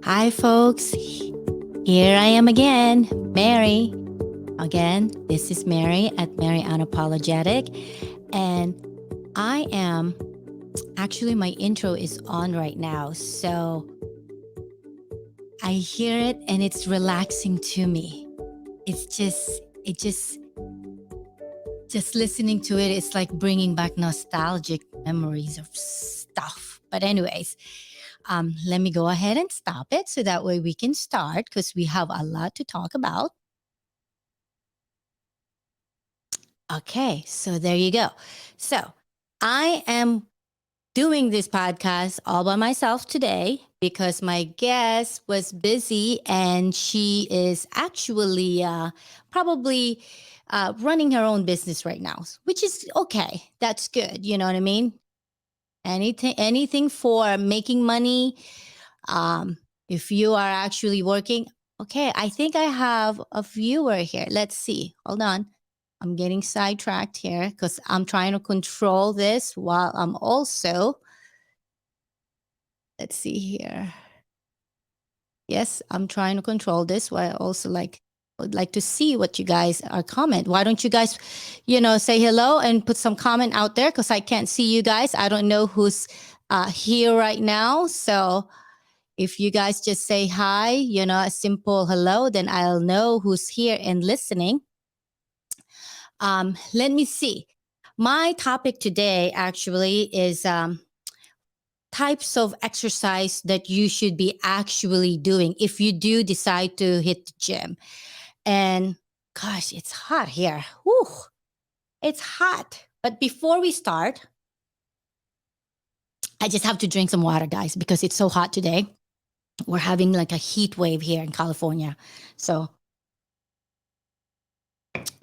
Hi, folks. Here I am again, Mary. Again, this is Mary at Mary Unapologetic. And I am actually, my intro is on right now. So I hear it and it's relaxing to me. Just listening to it, it's like bringing back nostalgic memories of stuff. But, anyways, let me go ahead and stop it so that way we can start because we have a lot to talk about. Okay, so there you go. So I am doing this podcast all by myself today because my guest was busy and she is actually probably running her own business right now, which is okay. That's good. You know what I mean? Anything for making money. Um, if you are actually working, okay, I think I have a viewer here. Let's see. Hold on. I'm getting sidetracked here because I'm trying to control this while I'm also, let's see here. Yes, I'm trying to control this while I also would like to see what you guys are comment. Why don't you guys, say hello and put some comment out there because I can't see you guys. I don't know who's here right now. So if you guys just say hi, a simple hello, then I'll know who's here and listening. Let me see. My topic today actually is types of exercise that you should be actually doing if you do decide to hit the gym. And gosh, it's hot here. Whew, it's hot. But before we start, I just have to drink some water, guys, because it's so hot today. We're having like a heat wave here in California. So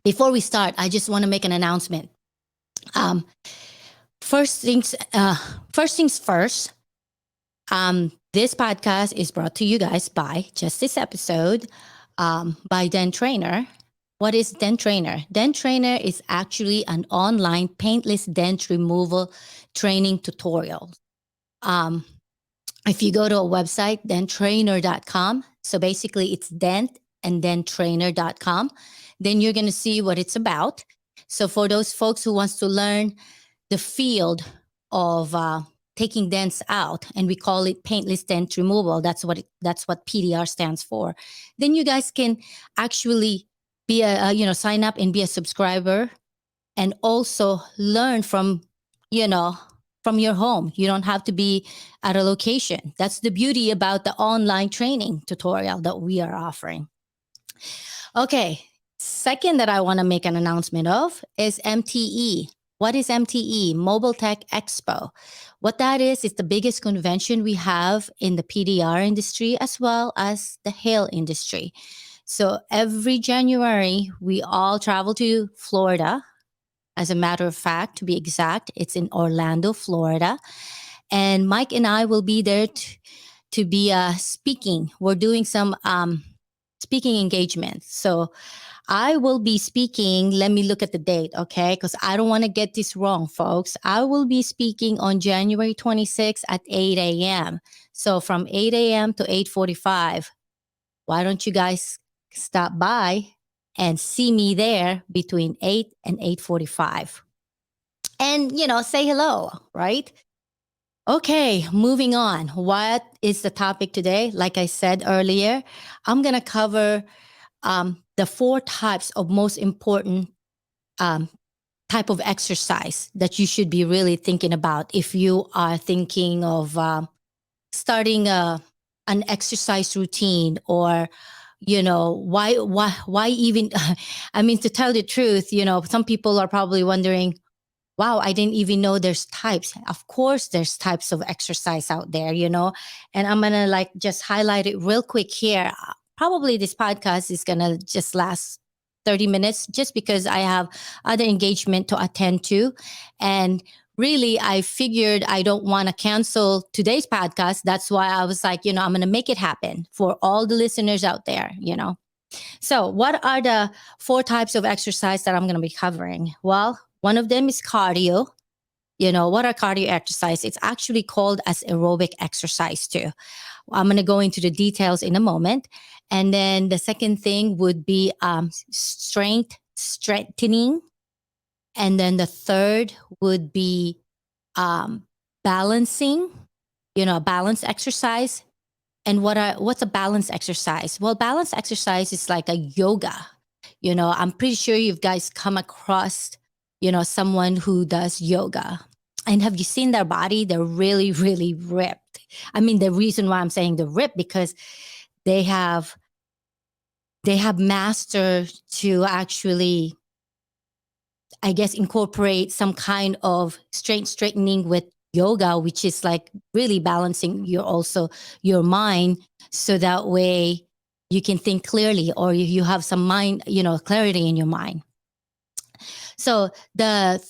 before we start, I just want to make an announcement. Um, first things first. This podcast is brought to you guys by just this episode by Den Trainer. What is Den Trainer? Den Trainer is actually an online paintless dent removal training tutorial. If you go to a website, dentrainer.com, so basically it's dent and then trainer.com, then you're going to see what it's about. So for those folks who wants to learn the field of taking dents out, and we call it paintless dent removal, that's what PDR stands for, then you guys can actually be sign up and be a subscriber and also learn from your home. You don't have to be at a location. That's the beauty about the online training tutorial that we are offering. Okay, second that I want to make an announcement of is MTE. What is MTE? Mobile Tech Expo. What that is the biggest convention we have in the PDR industry as well as the hail industry. So every January, we all travel to Florida. As a matter of fact, to be exact, it's in Orlando, Florida. And Mike and I will be there to be speaking. We're doing some speaking engagements. So I will be speaking. Let me look at the date, okay? Because I don't want to get this wrong, folks. I will be speaking on January 26th at 8 a.m. So from 8 a.m. to 8:45. Why don't you guys stop by and see me there between 8 and 8:45? And, say hello, right? Okay, moving on. What is the topic today? Like I said earlier, I'm going to cover the 4 types of most important type of exercise that you should be really thinking about if you are thinking of starting an exercise routine, or why even I mean, to tell the truth, some people are probably wondering, wow, I didn't even know there's types. Of course there's types of exercise out there, and I'm gonna just highlight it real quick here. Probably this podcast is gonna just last 30 minutes just because I have other engagement to attend to. And really, I figured I don't want to cancel today's podcast. That's why I was like, I'm going to make it happen for all the listeners out there, So what are the 4 types of exercise that I'm going to be covering? Well, one of them is cardio. what are cardio exercise? It's actually called as aerobic exercise too. I'm going to go into the details in a moment. And then the second thing would be strength strengthening. And then the third would be um, balancing, balance exercise. And what's a balance exercise? Well, balance exercise is like a yoga. I'm pretty sure you guys come across, someone who does yoga. And have you seen their body? They're really, really ripped. I mean, the reason why I'm saying they're ripped because they have mastered to actually, I guess, incorporate some kind of strength straightening with yoga, which is like really balancing your mind, so that way you can think clearly, or you have some mind, clarity in your mind. So the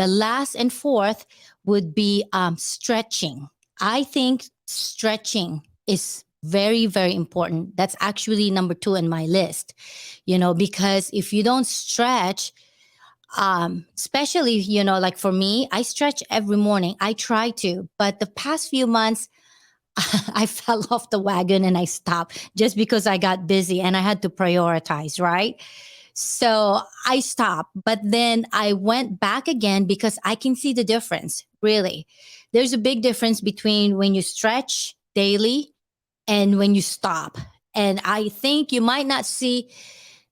last and fourth would be stretching. I think stretching is very, very important. That's actually number 2 in my list, because if you don't stretch, especially, like for me, I stretch every morning. I try to, but the past few months, I fell off the wagon and I stopped just because I got busy and I had to prioritize, right? So I stopped, but then I went back again because I can see the difference. Really, there's a big difference between when you stretch daily and when you stop. And I think you might not see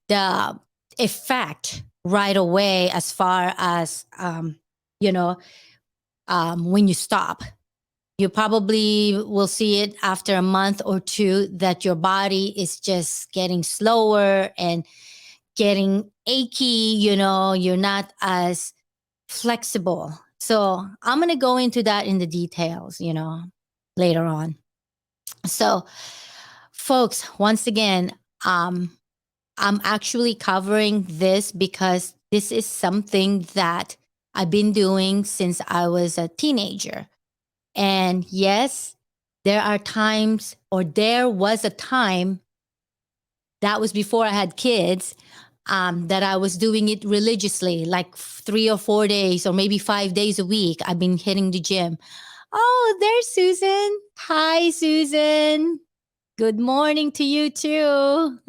the effect right away as far as, when you stop. You probably will see it after a month or two that your body is just getting slower and getting achy, you're not as flexible. So I'm going to go into that in the details, later on. So, folks, once again, I'm actually covering this because this is something that I've been doing since I was a teenager. And yes, there are times, or there was a time, that was before I had kids, that I was doing it religiously, like 3 or 4 days, or maybe 5 days a week. I've been hitting the gym. Oh, there's Susan. Hi, Susan. Good morning to you too.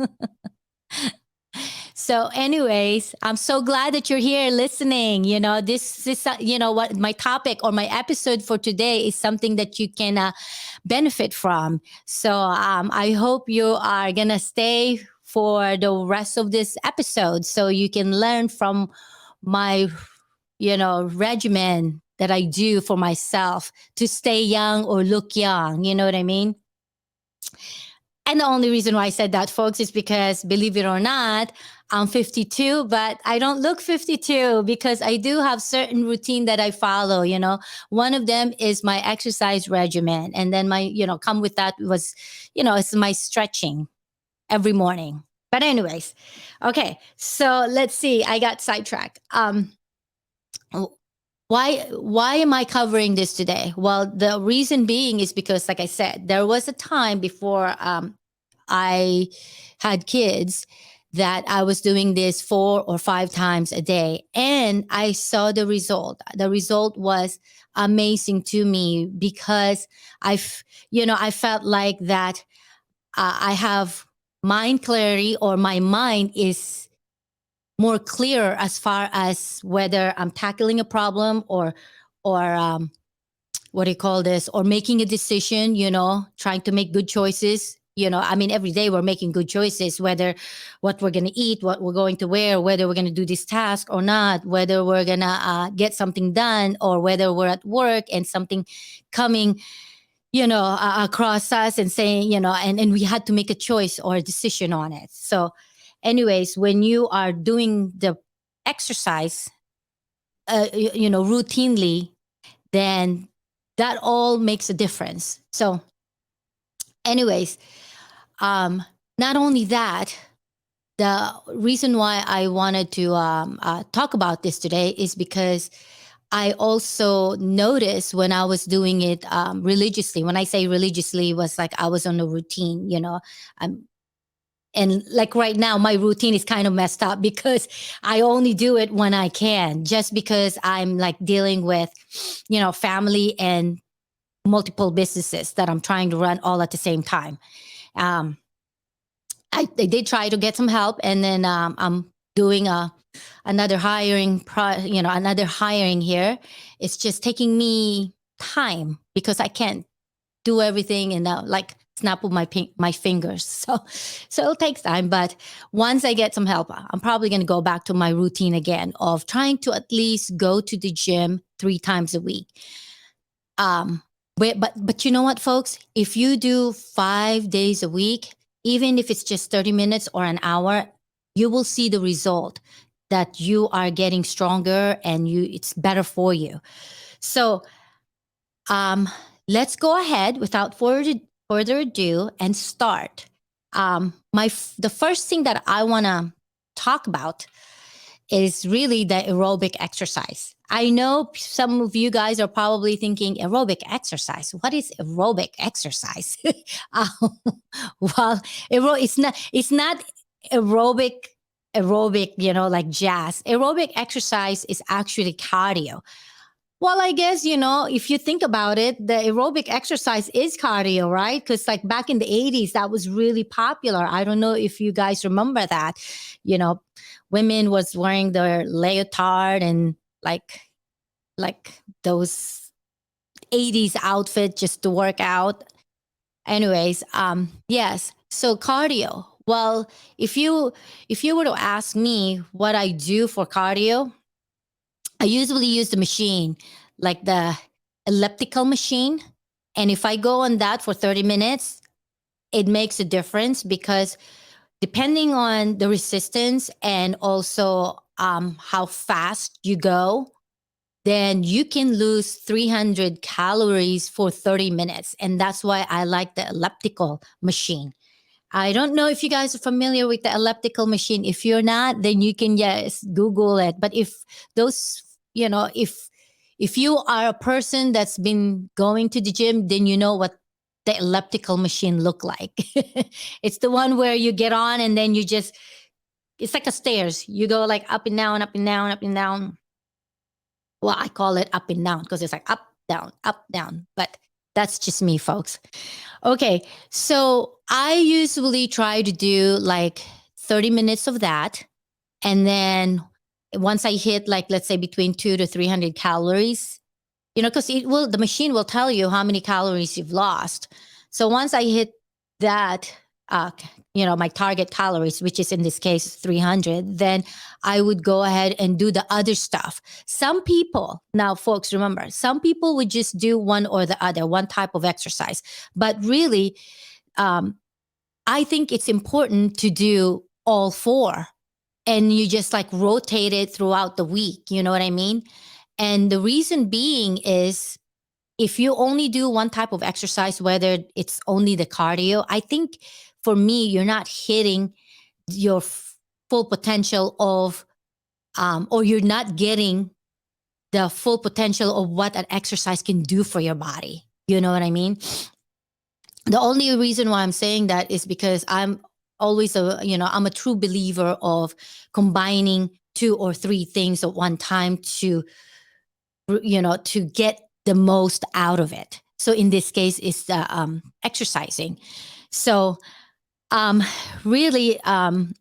So, anyways, I'm so glad that you're here listening. This is, what my topic or my episode for today is something that you can benefit from. So, I hope you are going to stay for the rest of this episode so you can learn from my, regimen that I do for myself to stay young or look young. You know what I mean? And the only reason why I said that, folks, is because, believe it or not, I'm 52, but I don't look 52 because I do have certain routine that I follow. One of them is my exercise regimen. And then come with that was, it's my stretching every morning. But anyways, okay. So let's see. I got sidetracked. Why am I covering this today? Well, the reason being is because, like I said, there was a time before I had kids that I was doing this 4 or 5 times a day, and I saw the result. The result was amazing to me because I felt like that I have mind clarity, or my mind is more clear as far as whether I'm tackling a problem or what do you call this, or making a decision, trying to make good choices. I mean, every day we're making good choices, whether what we're going to eat, what we're going to wear, whether we're going to do this task or not, whether we're going to get something done, or whether we're at work and something coming, across us and saying, and we had to make a choice or a decision on it. So anyways, when you are doing the exercise, routinely, then that all makes a difference. So anyways, not only that, the reason why I wanted to talk about this today is because I also noticed when I was doing it religiously. When I say religiously, was like I was on a routine. Um, And like right now, my routine is kind of messed up because I only do it when I can, just because I'm like dealing with, family and multiple businesses that I'm trying to run all at the same time. Um, I did try to get some help, and then I'm doing another another hiring here. It's just taking me time because I can't do everything in like snap of my fingers. So it takes time. But once I get some help, I'm probably going to go back to my routine again of trying to at least go to the gym 3 times a week. But you know what, folks? If you do 5 days a week, even if it's just 30 minutes or an hour, you will see the result that you are getting stronger and it's better for you. So um, let's go ahead without further ado and start. The first thing that I want to talk about is really the aerobic exercise. I know some of you guys are probably thinking aerobic exercise. What is aerobic exercise? Uh, well, it's not aerobic, like jazz. Aerobic exercise is actually cardio. Well, I guess, if you think about it, the aerobic exercise is cardio, right? Because like back in the 80s, that was really popular. I don't know if you guys remember that. You know, women was wearing their leotard and like those 80s outfit just to work out. Anyways, yes. So cardio. Well, if you were to ask me what I do for cardio, I usually use the machine, like the elliptical machine. And if I go on that for 30 minutes, it makes a difference because depending on the resistance and also how fast you go, then you can lose 300 calories for 30 minutes. And that's why I like the elliptical machine. I don't know if you guys are familiar with the elliptical machine. If you're not, then you can just Google it. But if those, if you are a person that's been going to the gym, then you know what the elliptical machine look like. It's the one where you get on and then it's like a stairs. You go like up and down, up and down, up and down. Well, I call it up and down because it's like up, down. But that's just me, folks. Okay. So I usually try to do like 30 minutes of that. And then once I hit like, let's say between 2 to 300 calories, because the machine will tell you how many calories you've lost. So once I hit that, my target calories, which is in this case 300, then I would go ahead and do the other stuff. Some people, now folks, remember, some people would just do one or the other, one type of exercise. But really, I think it's important to do all four and you just like rotate it throughout the week. You know what I mean? And the reason being is if you only do one type of exercise, whether it's only the cardio, I think for me, you're not hitting your full potential of, or you're not getting the full potential of what an exercise can do for your body. You know what I mean? The only reason why I'm saying that is because I'm always I'm a true believer of combining 2 or 3 things at one time to get the most out of it. So in this case, it's the exercising. So really,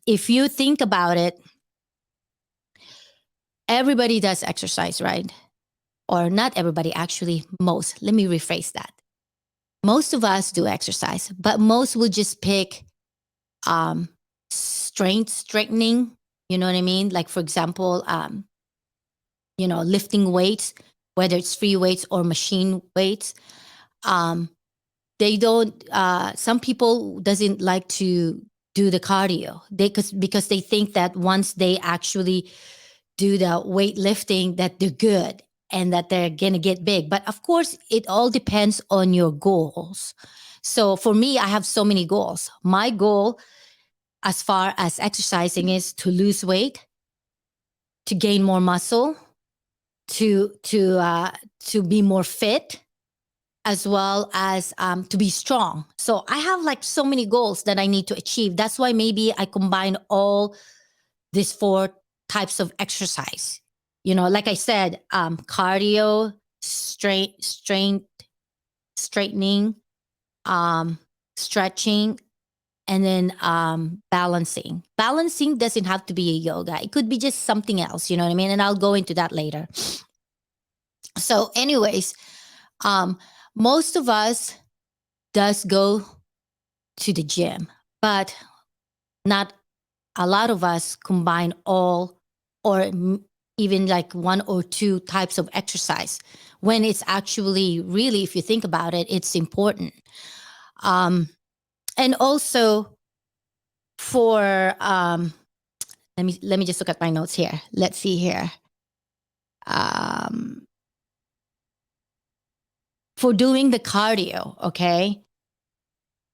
if you think about it, everybody does exercise, right? Or not everybody, actually, most. Let me rephrase that. Most of us do exercise, but most will just pick strengthening. You know what I mean? Like, for example, lifting weights, whether it's free weights or machine weights. They don't. Some people doesn't like to do the cardio. Because they think that once they actually do the weightlifting, that they're good and that they're gonna get big. But of course, it all depends on your goals. So for me, I have so many goals. My goal, as far as exercising, is to lose weight, to gain more muscle, to be more fit, as well as to be strong. So I have like so many goals that I need to achieve. That's why maybe I combine all these four types of exercise. Like I said, cardio, straightening, um, stretching, and then balancing. Balancing doesn't have to be a yoga. It could be just something else. You know what I mean? And I'll go into that later. So, anyways, um, most of us does go to the gym, but not a lot of us combine all or even like one or two types of exercise when it's actually really, if you think about it, it's important. And also for let me just look at my notes here. Let's see here. Um, for doing the cardio, okay,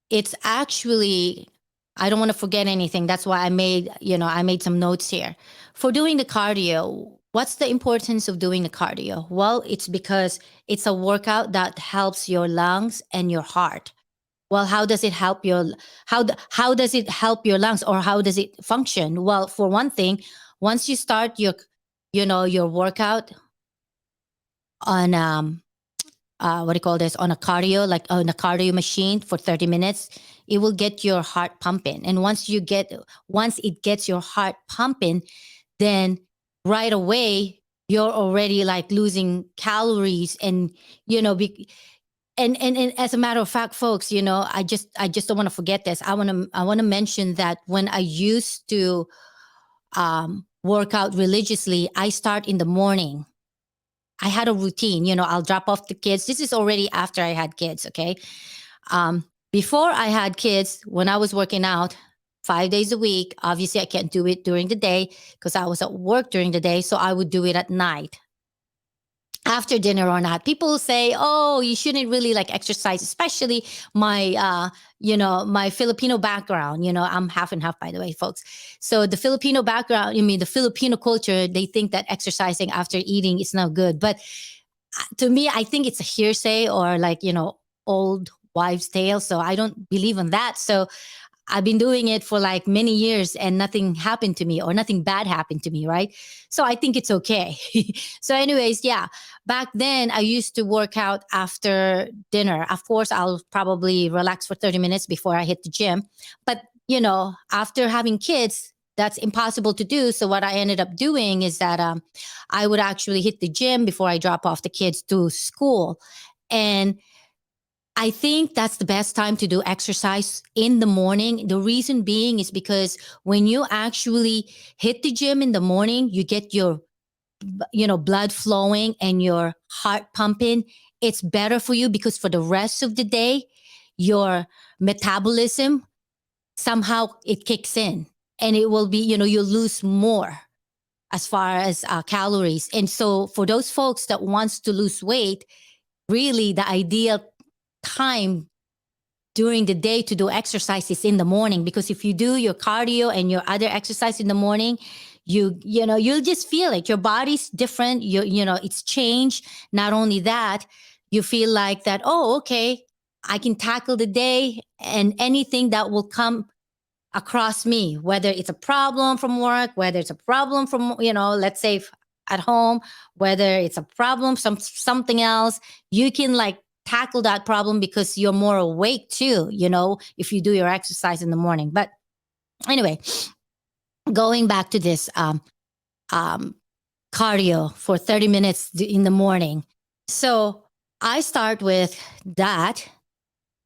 it's actually, I don't want to forget anything. That's why I made some notes here. For doing the cardio, what's the importance of doing the cardio? Well, it's because it's a workout that helps your lungs and your heart. Well, how does it help how does it help your lungs, or how does it function? Well, for one thing, once you start your workout on what do you call this, on a cardio, like on a cardio machine for 30 minutes, it will get your heart pumping. And once it gets your heart pumping, then right away you're already like losing calories. And and as a matter of fact, folks, I just don't want to forget this. I want to mention that when I used to work out religiously, I start in the morning. I had a routine. I'll drop off the kids. This is already after I had kids. Okay. Before I had kids, when I was working out 5 days a week, obviously I can't do it during the day because I was at work during the day. So I would do it at night, after dinner or not. People say, "Oh, you shouldn't really like exercise," especially my Filipino background. I'm half and half, by the way, folks. So the Filipino background, the Filipino culture, they think that exercising after eating is not good. But to me, I think it's a hearsay, or like, old wives' tale. So I don't believe in that. So I've been doing it for like many years and nothing happened to me, or nothing bad happened to me, right? So I think it's okay. So, anyways, yeah, back then I used to work out after dinner. Of course, I'll probably relax for 30 minutes before I hit the gym. But, after having kids, that's impossible to do. So, what I ended up doing is that I would actually hit the gym before I drop off the kids to school. And I think that's the best time to do exercise, in the morning. The reason being is because when you actually hit the gym in the morning, you get your blood flowing and your heart pumping. It's better for you because for the rest of the day, your metabolism, somehow it kicks in, and it will be, you'll lose more as far as calories. And so for those folks that wants to lose weight, really the ideal time during the day to do exercises in the morning, because if you do your cardio and your other exercise in the morning, you'll just feel it. Your body's different. It's changed. Not only that, you feel like that, oh, okay, I can tackle the day and anything that will come across me, whether it's a problem from work, whether it's a problem from, let's say at home, whether it's a problem, something else, you can like tackle that problem because you're more awake too, if you do your exercise in the morning. But anyway, going back to this cardio for 30 minutes in the morning. So I start with that.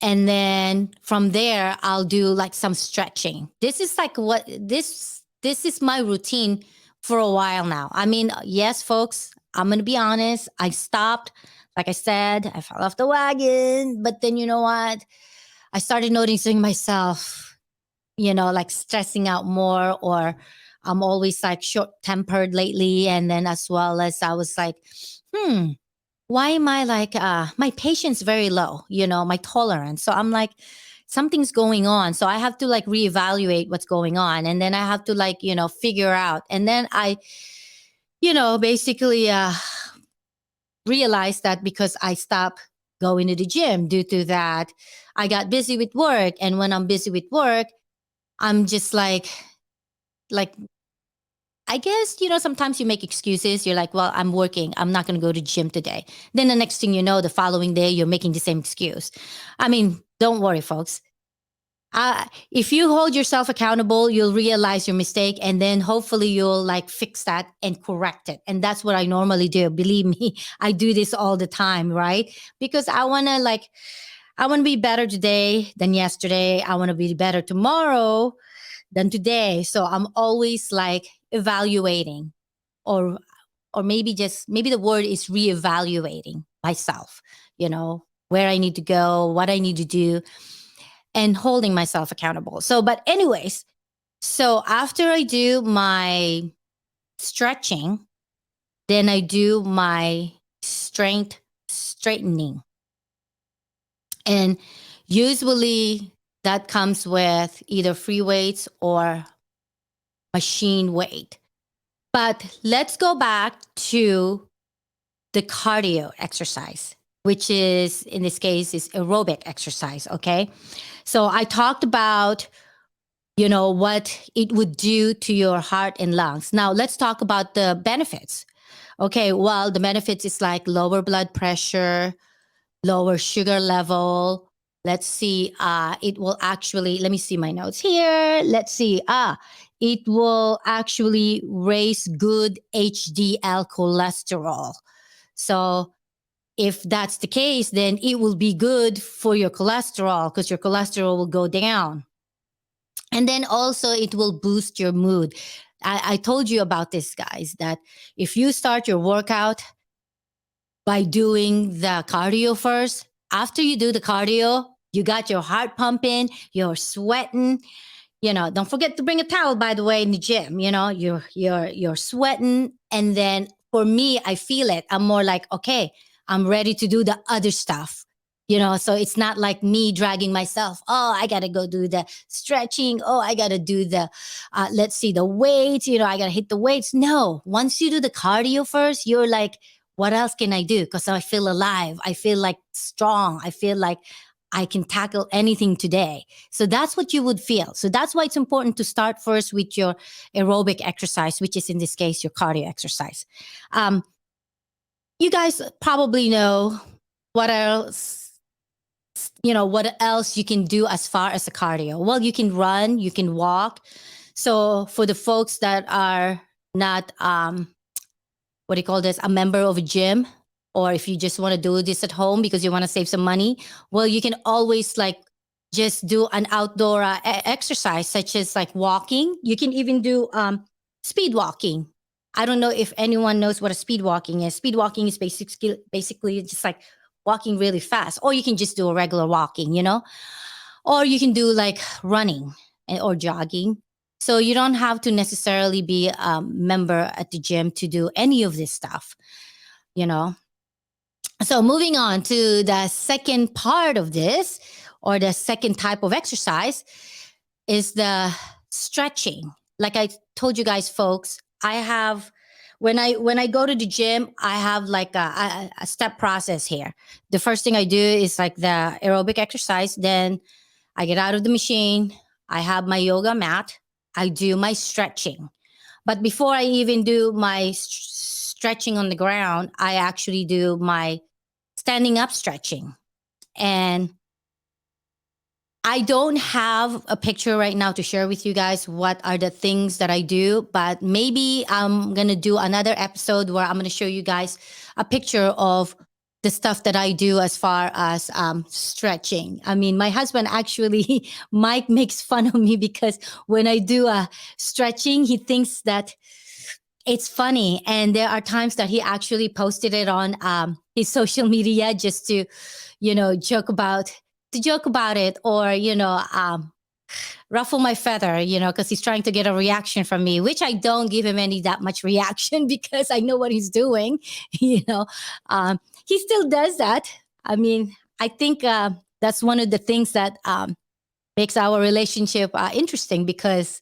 And then from there, I'll do like some stretching. This is like this is my routine for a while now. I mean, yes, folks, I'm going to be honest. I stopped. Like I said, I fell off the wagon. But then you know what? I started noticing myself, like stressing out more, or I'm always like short tempered lately. And then as well as I was like, why am I like, my patience very low, my tolerance. So I'm like, something's going on. So I have to like reevaluate what's going on. And then I have to like, figure out. And then I, basically realized that because I stopped going to the gym. Due to that, I got busy with work. And when I'm busy with work, I'm just like, I guess, sometimes you make excuses. You're like, well, I'm working. I'm not going to go to the gym today. Then the next thing you know, the following day, you're making the same excuse. I mean, don't worry, folks. If you hold yourself accountable, you'll realize your mistake, and then hopefully you'll like fix that and correct it. And that's what I normally do. Believe me, I do this all the time, right? Because I want to be better today than yesterday. I want to be better tomorrow than today. So I'm always like evaluating, or maybe the word is reevaluating myself, where I need to go, what I need to do, and holding myself accountable. So, but anyways, so after I do my stretching, then I do my strength straightening. And usually that comes with either free weights or machine weight. But let's go back to the cardio exercise, which is in this case is aerobic exercise. Okay. So I talked about, what it would do to your heart and lungs. Now let's talk about the benefits. Okay. Well, the benefits is like lower blood pressure, lower sugar level. Let's see. It will actually, let me see my notes here. Let's see. It will actually raise good HDL cholesterol. So if that's the case, then it will be good for your cholesterol because your cholesterol will go down. And then also it will boost your mood. I told you about this, guys, that if you start your workout by doing the cardio first, after you do the cardio, you got your heart pumping, you're sweating. Don't forget to bring a towel, by the way, in the gym. You're sweating. And then for me, I feel it. I'm more like, okay, I'm ready to do the other stuff. So it's not like me dragging myself. Oh, I got to go do the stretching. Oh, I got to do the, let's see, the weights. I got to hit the weights. No, once you do the cardio first, you're like, what else can I do? Because I feel alive. I feel like strong. I feel like I can tackle anything today. So that's what you would feel. So that's why it's important to start first with your aerobic exercise, which is in this case, your cardio exercise. You guys probably know what else, what else you can do as far as the cardio. Well, you can run, you can walk. So for the folks that are not, what do you call this, a member of a gym, or if you just want to do this at home because you want to save some money, well, you can always like just do an outdoor exercise, such as like walking. You can even do speed walking. I don't know if anyone knows what a speed walking is. Speed walking is basically just like walking really fast, or you can just do a regular walking, or you can do like running or jogging. So you don't have to necessarily be a member at the gym to do any of this stuff, you know. So moving on to the second part of this, or the second type of exercise, is the stretching. Like I told you guys, folks, I have when I go to the gym, I have like a step process here. The first thing I do is like the aerobic exercise. Then I get out of the machine. I have my yoga mat. I do my stretching. But before I even do my stretching on the ground, I actually do my standing up stretching. And I don't have a picture right now to share with you guys what are the things that I do, but maybe I'm going to do another episode where I'm going to show you guys a picture of the stuff that I do as far as stretching. I mean, my husband actually, Mike, makes fun of me because when I do a stretching, he thinks that it's funny. And there are times that he actually posted it on his social media just to, joke about it, or, ruffle my feather, because he's trying to get a reaction from me, which I don't give him any that much reaction because I know what he's doing. He still does that. I mean, I think that's one of the things that makes our relationship interesting, because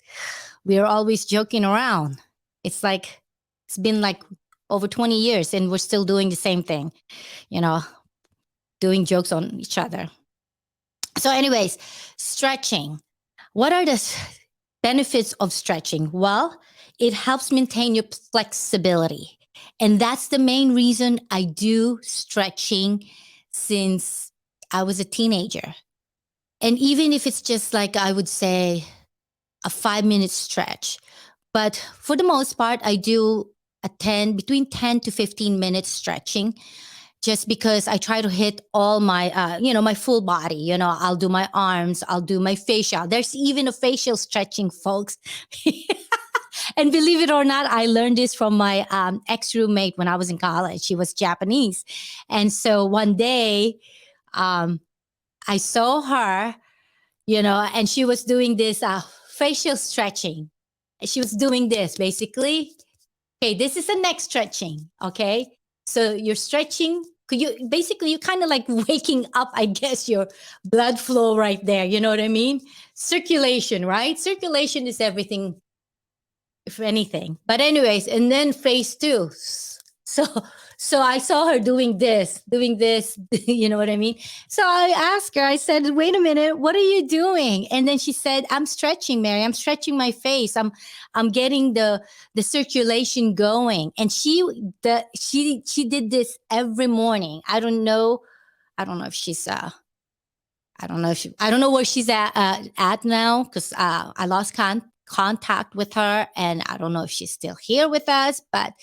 we are always joking around. It's been like over 20 years and we're still doing the same thing, you know. doing jokes on each other. So, anyways, stretching. What are the benefits of stretching? Well, it helps maintain your flexibility. And that's the main reason I do stretching since I was a teenager. And even if it's just like, I would say, a 5 minute stretch. But for the most part, I do between 10 to 15 minutes stretching just because I try to hit all my, my full body. I'll do my arms, I'll do my facial. There's even a facial stretching, folks. And believe it or not, I learned this from my ex roommate when I was in college. She was Japanese. And so one day, I saw her, and she was doing this facial stretching. She was doing this basically. Okay, this is the neck stretching. Okay. So you're stretching. You kind of like waking up, I guess, your blood flow right there. You know what I mean? Circulation, right? Circulation is everything, if anything. But anyways, and then phase two. So so I saw her doing this, you know what I mean? So I asked her, I said, wait a minute, what are you doing? And then she said, I'm stretching, Mary. I'm stretching my face. I'm getting the circulation going. And she did this every morning. I don't know if she's I don't know where she's at now, because I lost contact with her, and I don't know if she's still here with us. But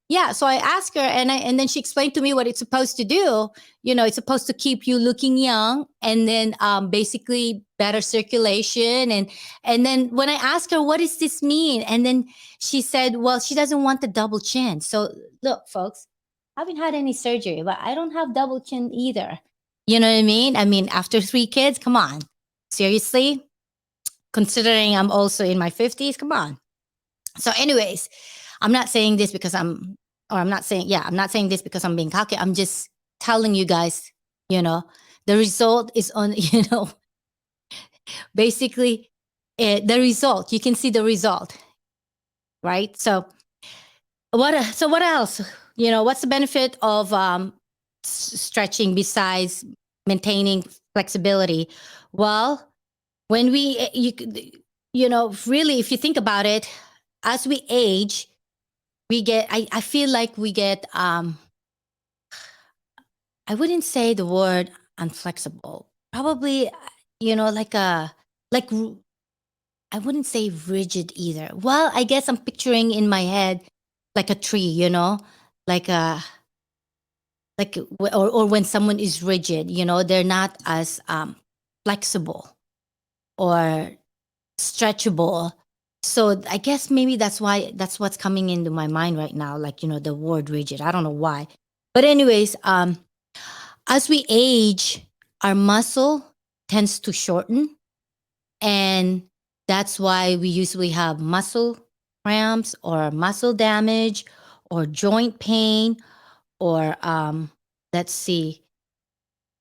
yeah, so I asked her, and then she explained to me what it's supposed to do. It's supposed to keep you looking young, and then basically better circulation. And then when I asked her, what does this mean? And then she said, well, she doesn't want the double chin. So look, folks, I haven't had any surgery, but I don't have double chin either. You know what I mean? I mean, after 3 kids, come on. Seriously? Considering I'm also in my 50s, come on. So anyways, I'm not saying this because I'm not saying this because I'm being cocky. I'm just telling you guys, the result is on, basically the result. You can see the result, right? So what else? What's the benefit of stretching besides maintaining flexibility? Well, when really, if you think about it, as we age, we get, I feel like we get, I wouldn't say the word unflexible, probably, like I wouldn't say rigid either. Well, I guess I'm picturing in my head like a tree, like a, or when someone is rigid, they're not as flexible or stretchable. So I guess maybe that's what's coming into my mind right now, like, the word rigid. I don't know why. But anyways, as we age, our muscle tends to shorten, and that's why we usually have muscle cramps or muscle damage or joint pain, or let's see,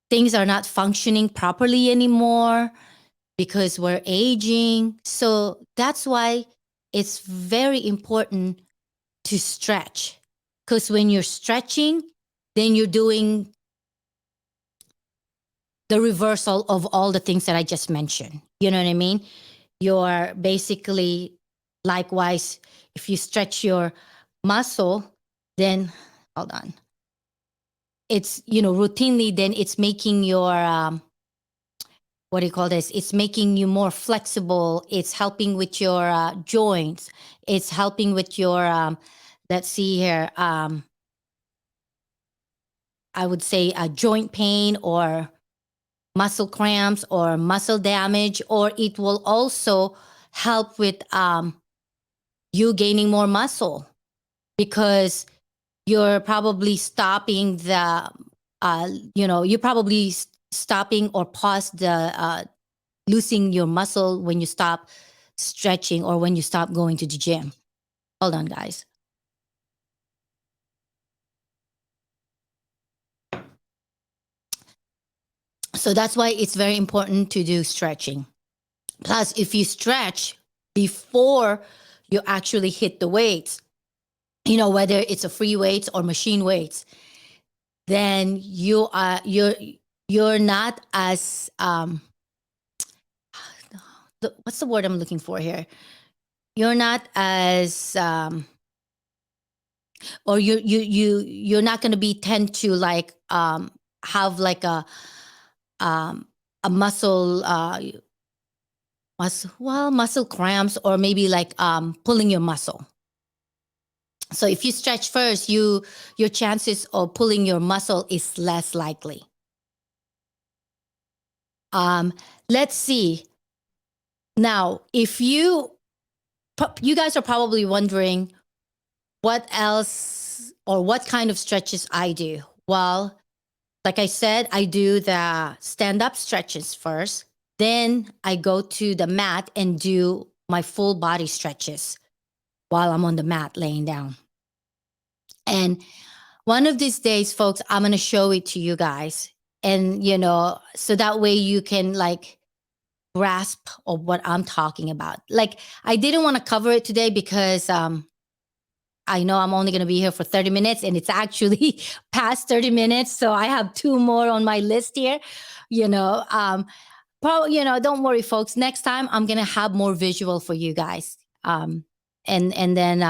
things are not functioning properly anymore because we're aging. So that's why it's very important to stretch, because when you're stretching, then you're doing the reversal of all the things that I just mentioned. You know what I mean? You're basically, likewise, if you stretch your muscle, then hold on. It's, routinely, then it's making your, what do you call this? It's making you more flexible. It's helping with your joints. It's helping with your, let's see here, I would say joint pain or muscle cramps or muscle damage, or it will also help with you gaining more muscle, because you're probably stopping the, you're probably stopping or pause the losing your muscle when you stop stretching or when you stop going to the gym. Hold on, guys. So that's why it's very important to do stretching. Plus, if you stretch before you actually hit the weights, whether it's a free weights or machine weights, then you're not as what's the word I'm looking for here? You're not as or you're not going to be tend to like have like um a muscle cramps, or maybe like pulling your muscle. So if you stretch first, your chances of pulling your muscle is less likely. Let's see. Now, if you guys are probably wondering what else or what kind of stretches I do. Well, like I said, I do the stand up stretches first. Then I go to the mat and do my full body stretches while I'm on the mat laying down. And one of these days, folks, I'm going to show it to you guys. And, so that way you can like grasp of what I'm talking about. Like, I didn't want to cover it today because I know I'm only going to be here for 30 minutes, and it's actually past 30 minutes. So I have two more on my list here. Don't worry, folks. Next time I'm going to have more visual for you guys. And then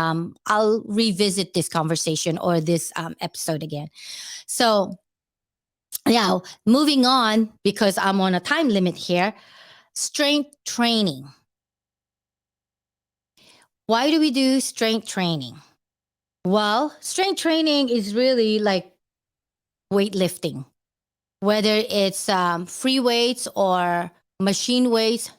I'll revisit this conversation or this episode again. So, yeah, moving on, because I'm on a time limit here. Strength training. Why do we do strength training? Well, strength training is really like weightlifting, whether it's free weights or machine weights.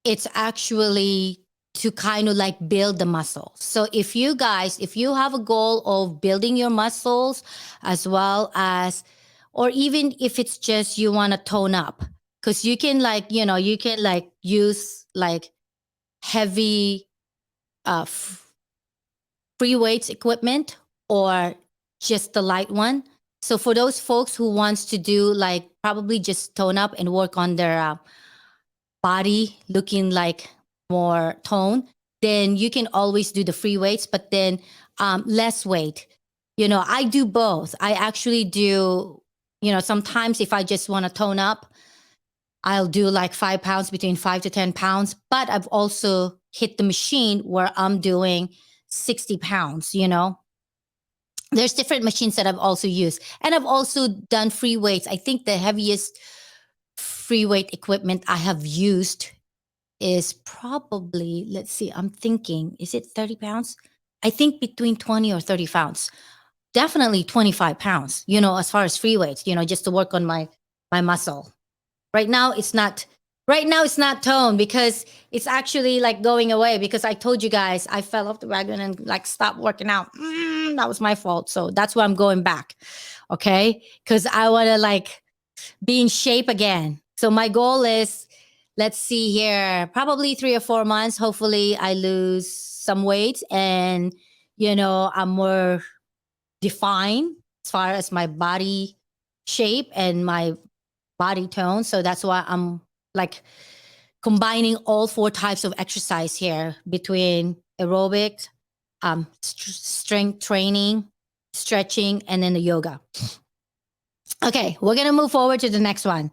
It's actually to kind of like build the muscle. So if you have a goal of building your muscles, as well as, or even if it's just you want to tone up, because you can use like heavy free weights equipment, or just the light one. So for those folks who wants to do like probably just tone up and work on their body looking like more tone, then you can always do the free weights, but then less weight. I do both. I actually do, sometimes if I just want to tone up, I'll do like 5 pounds, between 5 to 10 pounds. But I've also hit the machine where I'm doing 60 pounds, There's different machines that I've also used. And I've also done free weights. I think the heaviest free weight equipment I have used is probably, let's see, I'm thinking, is it 30 pounds? I think between 20 or 30 pounds. Definitely 25 pounds, as far as free weights, just to work on my muscle. Right now it's not tone, because it's actually like going away, because I told you guys I fell off the wagon and like stopped working out. That was my fault. So that's why I'm going back. Okay. Because I want to like be in shape again. So my goal is, let's see here, probably 3 or 4 months. Hopefully I lose some weight, and, I'm more defined as far as my body shape and my body tone. So that's why I'm like combining all 4 types of exercise here, between aerobic, strength training, stretching, and then the yoga. Okay, we're gonna move forward to the next one.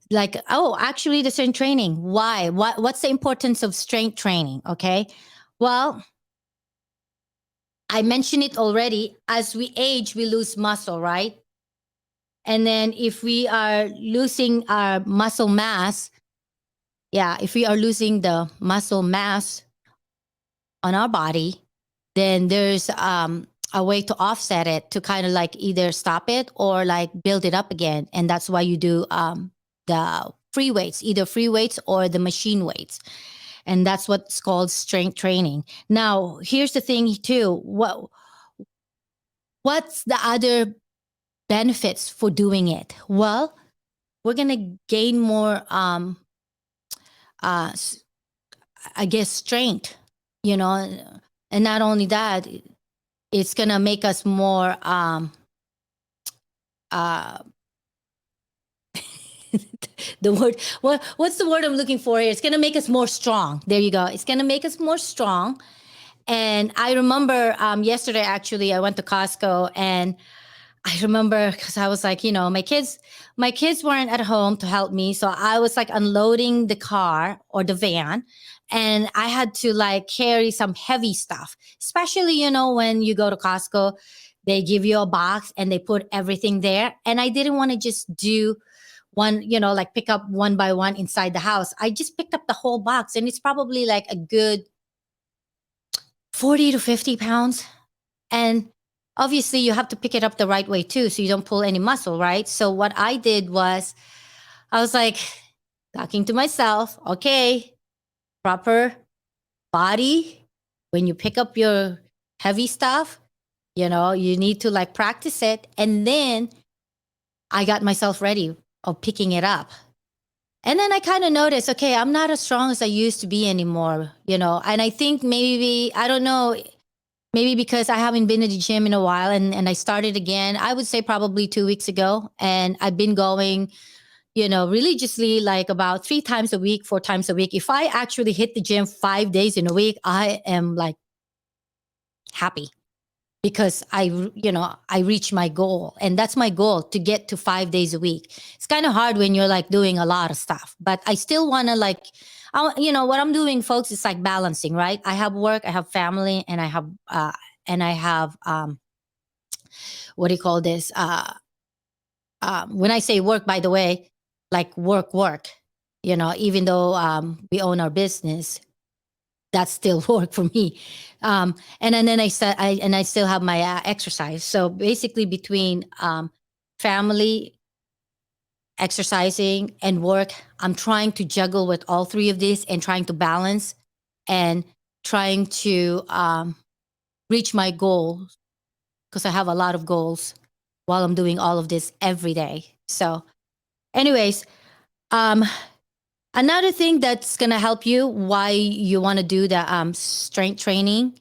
Like, actually, the strength training. Why? What's the importance of strength training? Okay, well, I mentioned it already. As we age, we lose muscle, right? And then if we are losing our muscle mass, if we are losing the muscle mass on our body, then there's a way to offset it, to kind of like either stop it or like build it up again. And that's why you do the free weights, either free weights or the machine weights. And that's what's called strength training. Now, here's the thing too. What's the other benefits for doing it? Well, we're going to gain more, I guess, strength, and not only that, it's going to make us more, the word, what's the word I'm looking for here? It's going to make us more strong. There you go. It's going to make us more strong. And I remember yesterday, actually, I went to Costco, and I remember because I was like, my kids weren't at home to help me. So I was like unloading the car or the van, and I had to like carry some heavy stuff, especially, when you go to Costco, they give you a box and they put everything there. And I didn't want to just do one, like pick up one by one inside the house. I just picked up the whole box, and it's probably like a good 40 to 50 pounds. And obviously, you have to pick it up the right way too, so you don't pull any muscle, right? So, what I did was, I was like talking to myself, okay, proper body. When you pick up your heavy stuff, you need to like practice it. And then I got myself ready of picking it up. And then I kind of noticed, okay, I'm not as strong as I used to be anymore, And I think maybe, I don't know, maybe because I haven't been to the gym in a while, and I started again, I would say probably 2 weeks ago. And I've been going, religiously, like about 3 times a week, 4 times a week. If I actually hit the gym 5 days in a week, I am like happy because I reach my goal. And that's my goal, to get to 5 days a week. It's kind of hard when you're like doing a lot of stuff, but I still want to like, what I'm doing, folks, is like balancing, right? I have work, I have family, and I have what do you call this? When I say work, by the way, like work, even though we own our business, that's still work for me. And then I still have my exercise. So basically, between family, exercising, and work, I'm trying to juggle with all three of these and trying to balance and trying to reach my goals, because I have a lot of goals while I'm doing all of this every day. So, anyways, um, another thing that's gonna help you why you want to do the strength training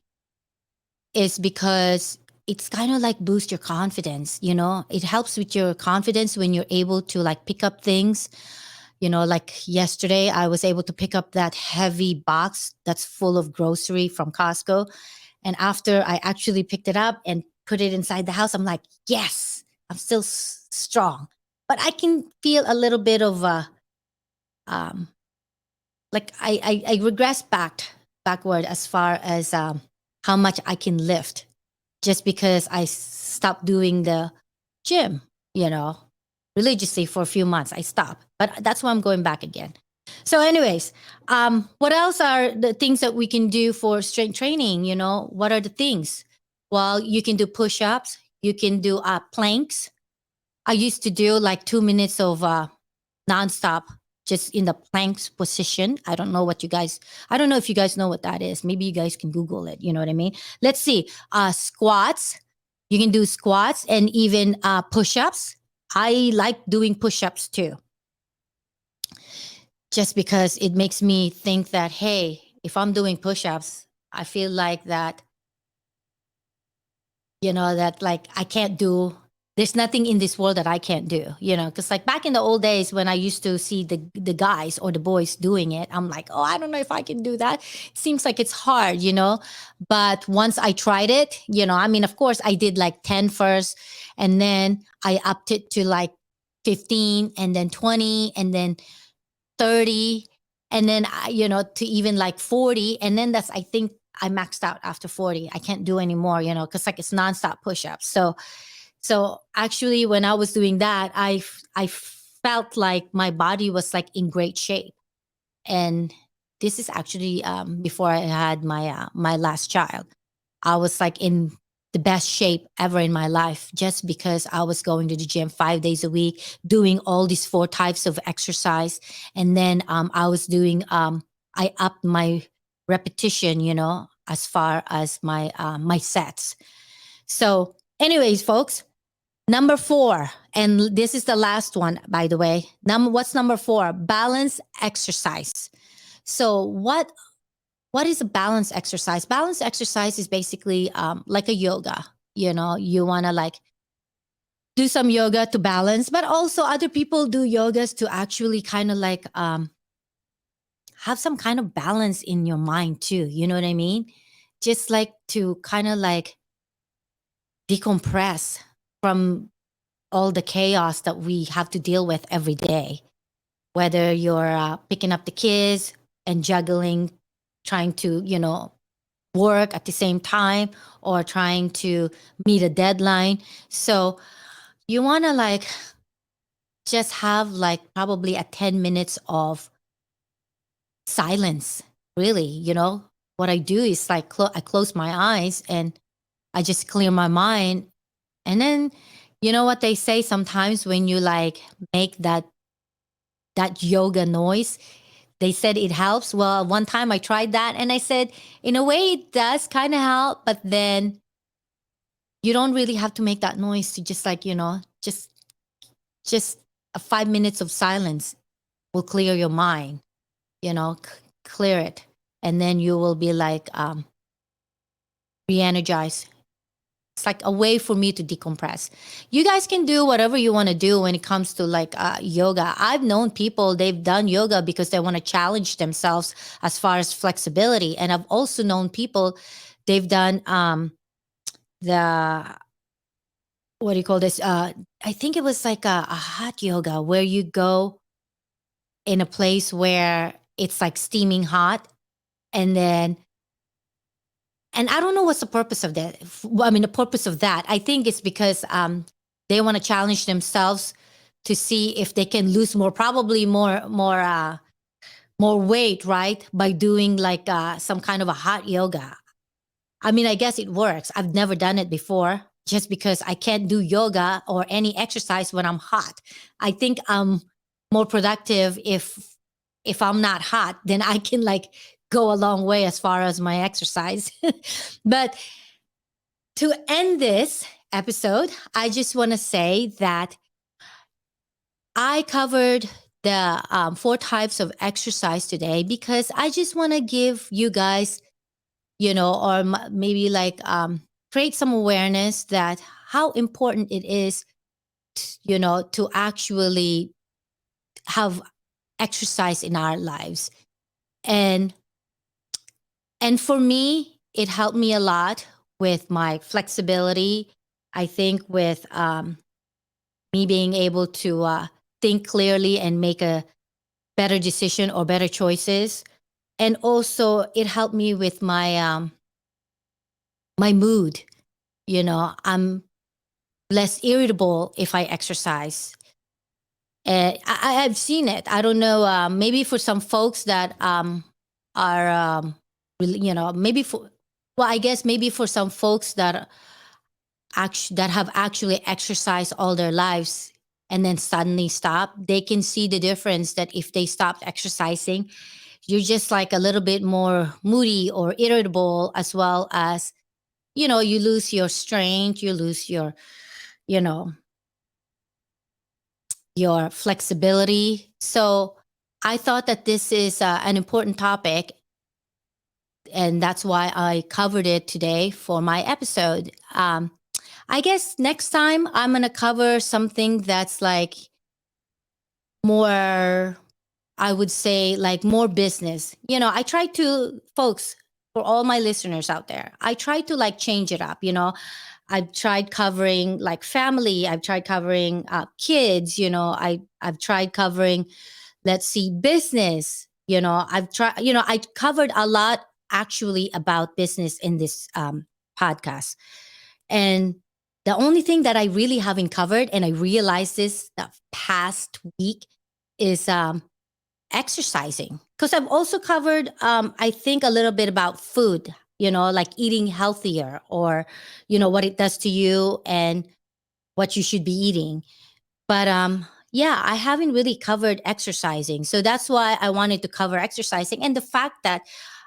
is because it's kind of like boost your confidence. It helps with your confidence when you're able to like pick up things. Like yesterday, I was able to pick up that heavy box that's full of grocery from Costco. And after I actually picked it up and put it inside the house, I'm like, yes, I'm still strong. But I can feel a little bit of um, like I regress backward as far as how much I can lift, just because I stopped doing the gym, you know, religiously for a few months. I stopped, but that's why I'm going back again. So, anyways, what else are the things that we can do for strength training? What are the things? Well, you can do push ups, you can do planks. I used to do like 2 minutes of nonstop, just in the planks position. I don't know if you guys know what that is. Maybe you guys can Google it. You know what I mean? Let's see. Squats. You can do squats and even push ups. I like doing push ups too, just because it makes me think that, hey, if I'm doing push ups, I feel like that, that like I can't do, there's nothing in this world that I can't do, because like back in the old days when I used to see the guys or the boys doing it, I'm like, oh, I don't know if I can do that. It seems like it's hard, but once I tried it, I mean, of course I did like 10 first, and then I upped it to like 15, and then 20, and then 30, and then to even like 40, and then that's, I think I maxed out after 40. I can't do anymore, because like it's nonstop push-ups. So actually, when I was doing that, I felt like my body was like in great shape. And this is actually before I had my last child. I was like in the best shape ever in my life, just because I was going to the gym 5 days a week, doing all these 4 types of exercise. And then I was doing I upped my repetition, as far as my sets. So, anyways, folks, number 4, and this is the last one, by the way. What's number 4? Balance exercise. So, what is a balance exercise? Balance exercise is basically like a yoga. You want to like do some yoga to balance, but also other people do yogas to actually kind of like have some kind of balance in your mind too. You know what I mean? just like to kind of like decompress from all the chaos that we have to deal with every day, whether you're picking up the kids and juggling, trying to, work at the same time or trying to meet a deadline. So you want to like just have like probably a 10 minutes of silence, really. What I do is like I close my eyes and I just clear my mind. And then, you know what they say sometimes when you like make that yoga noise, they said it helps. Well, one time I tried that and I said, in a way, it does kind of help, but then you don't really have to make that noise to just like, just a 5 minutes of silence will clear your mind, clear it. And then you will be like re-energized. It's like a way for me to decompress. You guys can do whatever you want to do when it comes to like yoga. I've known people, they've done yoga because they want to challenge themselves as far as flexibility. And I've also known people, they've done the, what do you call this? I think it was like a hot yoga where you go in a place where it's like steaming hot. And then and I don't know what's the purpose of that. I mean, the purpose of that, I think it's because they want to challenge themselves to see if they can lose more, probably more weight, right? By doing like some kind of a hot yoga. I mean, I guess it works. I've never done it before just because I can't do yoga or any exercise when I'm hot. I think I'm more productive if I'm not hot, then I can like go a long way as far as my exercise. But to end this episode, I just want to say that I covered the 4 types of exercise today because I just want to give you guys, or maybe like create some awareness that how important it is, to actually have exercise in our lives. And for me, it helped me a lot with my flexibility. I think with me being able to think clearly and make a better decision or better choices. And also, it helped me with my mood. I'm less irritable if I exercise. I've seen it. I don't know. Maybe for some folks that are, really, maybe for, well, I guess maybe for some folks that that have actually exercised all their lives and then suddenly stop, they can see the difference that if they stopped exercising, you're just like a little bit more moody or irritable, as well as, you lose your strength, you lose you know, your flexibility. So I thought that this is an important topic. And that's why I covered it today for my episode. I guess next time I'm going to cover something that's like more, I would say, like more business. I try to, folks, for all my listeners out there, I try to like change it up. I've tried covering like family. I've tried covering kids. I've tried covering, let's see, business. I've tried. I covered a lot actually about business in this podcast, and the only thing that I really haven't covered, and I realized this the past week, is exercising. Because I've also covered, I think, a little bit about food, like eating healthier, or, what it does to you and what you should be eating. But yeah, I haven't really covered exercising. So that's why I wanted to cover exercising. And the fact that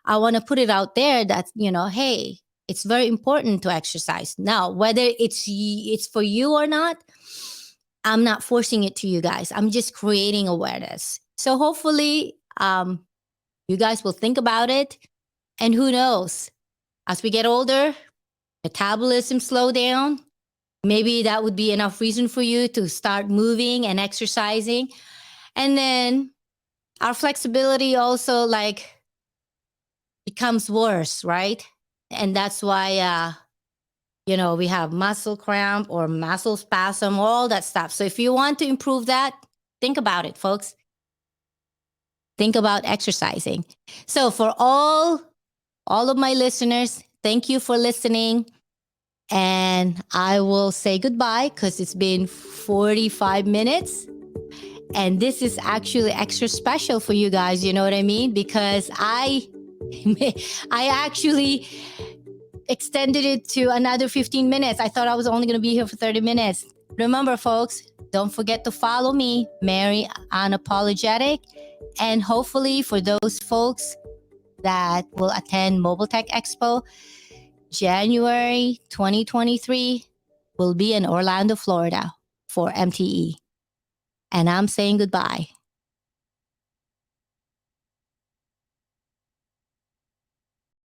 I want to put it out there that, hey, it's very important to exercise. Now, whether it's for you or not, I'm not forcing it to you guys. I'm just creating awareness. So hopefully you guys will think about it. And who knows, as we get older, metabolism slow down. Maybe that would be enough reason for you to start moving and exercising. And then our flexibility also like becomes worse, right? And that's why, we have muscle cramp or muscle spasm, all that stuff. So if you want to improve that, think about it, folks. Think about exercising. So for all of my listeners, thank you for listening. And I will say goodbye because it's been 45 minutes. And this is actually extra special for you guys. You know what I mean? Because I actually extended it to another 15 minutes. I thought I was only going to be here for 30 minutes. Remember, folks, don't forget to follow me, Mary Unapologetic. And hopefully for those folks that will attend Mobile Tech Expo, January 2023 will be in Orlando, Florida for MTE. And I'm saying goodbye.